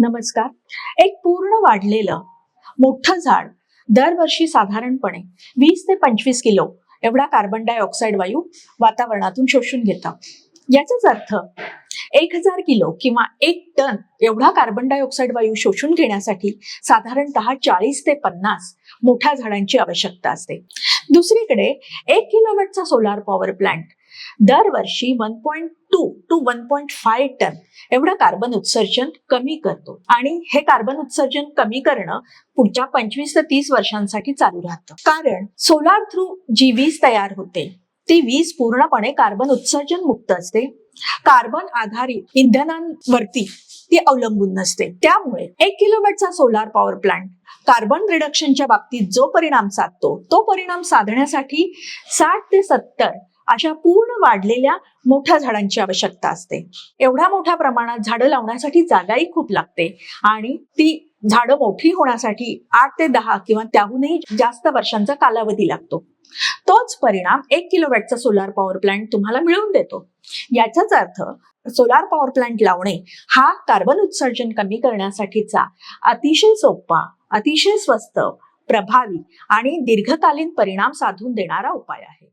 नमस्कार. एक पूर्ण वाढलेलं मोठं झाड दरवर्षी साधारणपणे 20 ते 25 किलो एवढा कार्बन डायऑक्साईड वायू वातावरणातून शोषून घेतं. याचाच अर्थ 1000 किलो किंवा 1 टन एवढा कार्बन डायऑक्साईड वायू शोषून घेण्यासाठी साधारणतः 40 ते 50 मोठ्या झाडांची आवश्यकता असते. दुसरीकडे 1 किलोवॅटचा सोलार पॉवर प्लांट दरवर्षी 1.2 टू 1.5 टन एवढं कार्बन उत्सर्जन कमी करतो आणि हे कार्बन उत्सर्जन कमी करणं पुढच्या 25 ते 30 वर्षांसाठी चालू राहतं. कारण सोलार थ्रू जी वीज तयार होते ती वीज पूर्णपणे कार्बन उत्सर्जन मुक्त असते. कार्बन आधारित इंधनांवरती ती अवलंबून नसते. त्यामुळे 1 किलोवॅटचा सोलार पॉवर प्लांट कार्बन रिडक्शनच्या बाबतीत जो परिणाम साधतो तो परिणाम साधण्यासाठी 60 ते 70 अशा पूर्ण वाढलेल्या मोठ्या झाडांची आवश्यकता असते. एवढ्या मोठ्या प्रमाणात झाडं लावण्यासाठी जागाही खूप लागते आणि ती झाडं मोठी होण्यासाठी 8 ते 10 किंवा त्याहूनही जास्त वर्षांचा कालावधी लागतो. तोच परिणाम 1 किलोवॅटचा सोलार पॉवर प्लांट तुम्हाला मिळवून देतो. याचाच अर्थ सोलार पॉवर प्लांट लावणे हा कार्बन उत्सर्जन कमी करण्यासाठीचा अतिशय सोपा, अतिशय स्वस्त, प्रभावी आणि दीर्घकालीन परिणाम साधून देणारा उपाय आहे.